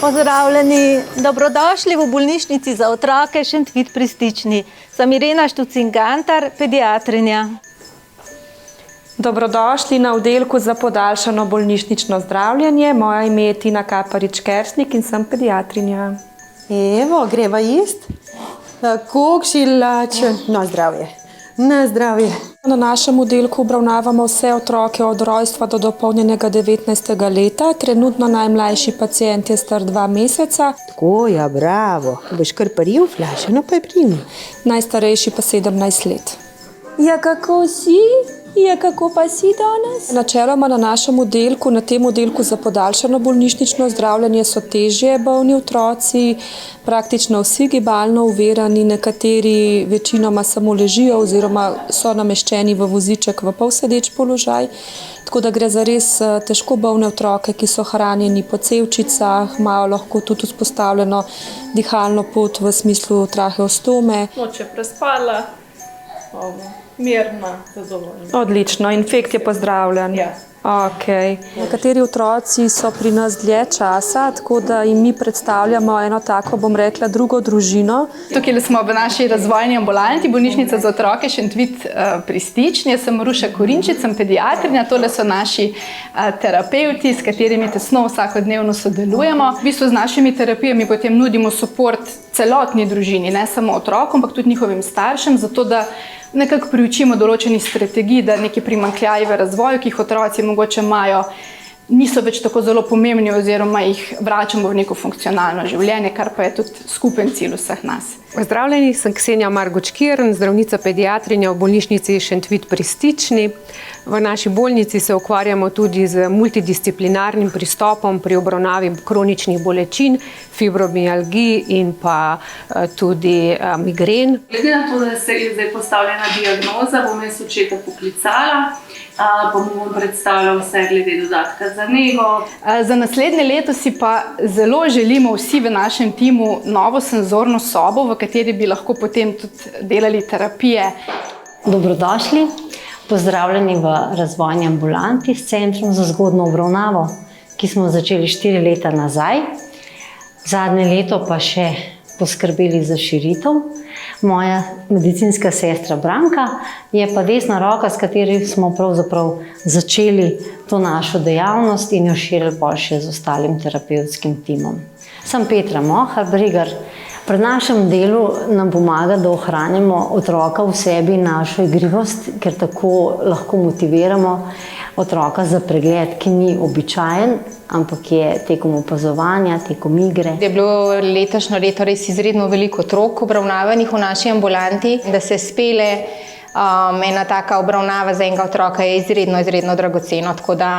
Pozdravljeni, dobrodošli v bolnišnici za otroke Šentvid pri Stični. Sem Irena Štucin-Gantar, pediatrinja. Dobrodošli na oddelku za podaljšano bolnišnično zdravljenje. Moje ime je Tina Kaparič-Kersnik in sem pediatrinja. Evo, greva jest. Kokšilače. Na zdravje. Na zdravje. Na našem oddelku obravnavamo vse otroke od rojstva do dopolnjenega 19. leta. Trenutno najmlajši pacient je star 2 meseca. Tako, ja, bravo. Boš kar paril, flašeno pa je primi. Najstarejši pa 17 let. Ja, kako si? Ja, kako pa si danes? Načeloma na našem oddelku, na tem oddelku za podaljšano bolnišnično zdravljenje so težje bolni otroci, praktično vsi gibalno ovirani, nekateri večinoma samo ležijo oziroma so nameščeni v voziček v polsedeč položaj. Tako da gre za res težko bolne otroke, ki so hranjeni po cevčicah, imajo lahko tudi vzpostavljeno dihalno pot v smislu traheostome. Noč je prespala, mirna, zadovoljna. Odlično, infekt je pozdravljen. Ja. Okay. Nekateri otroci so pri nas dlje časa, tako da jim mi predstavljamo eno tako, bom rekla, drugo družino. Tukaj smo v naši razvojni ambulanti, bolnišnica za otroke Šentvid pri Stični. Jaz sem Maruša Korinčič, sem pediatrinja, tole so naši terapevti, s katerimi tesno vsakodnevno sodelujemo. V bistvu z našimi terapijami potem nudimo suport celotni družini, ne samo otrokom, ampak tudi njihovim staršem, zato da nekako priučimo določenih strategij, da neki primanjkljaji v razvoju, ki jih otroci mogoče imajo, niso več tako zelo pomembni oziroma jih vračamo v neko funkcionalno življenje, kar pa je tudi skupen cilj vseh nas. Pozdravljeni, sem Ksenija Margoč-Kirn, zdravnica pediatrinja v bolnišnici Šentvid pri Stični. V naši bolnici se ukvarjamo tudi z multidisciplinarnim pristopom pri obravnavi kroničnih bolečin, fibromialgij in pa tudi migren. Glede na to, da se je zdaj postavljena diagnoza, bom jaz očeta poklicala, pa bom predstavljal vse glede dodatka za nego. Za naslednje leto si pa zelo želimo vsi v našem timu novo senzorno sobo, v kateri bi lahko potem tudi delali terapije. Dobrodošli, pozdravljeni v razvojni ambulanti s Centrom za zgodnjo obravnavo, ki smo začeli 4 leta nazaj. Zadnje leto pa še poskrbeli za širitev. Moja medicinska sestra Branka je pa desna roka, s katero smo pravzaprav začeli to našo dejavnost in jo širili pa še z ostalim terapevtskim timom. Sem Petra Mohar-Brigar. Pri našem delu nam pomaga, da ohranjamo otroka v sebi, našo igrivost, ker tako lahko motiviramo otroka za pregled, ki ni običajen, ampak je tekom opazovanja, tekom igre. Je bilo letošnje leto res izredno veliko otrok obravnavanih v naši ambulanti, da se spele ena taka obravnava za enega otroka je izredno dragoceno, tako da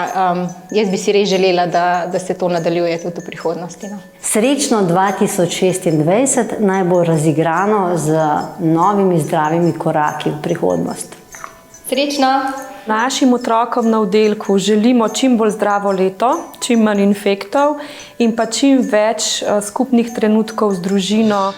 jaz bi si res želela, da se to nadaljuje tudi v prihodnosti. Srečno 2026 naj bo razigrano z novimi zdravimi koraki v prihodnost. Srečno! Našim otrokom na oddelku želimo čim bolj zdravo leto, čim manj infektov in pa čim več skupnih trenutkov z družino.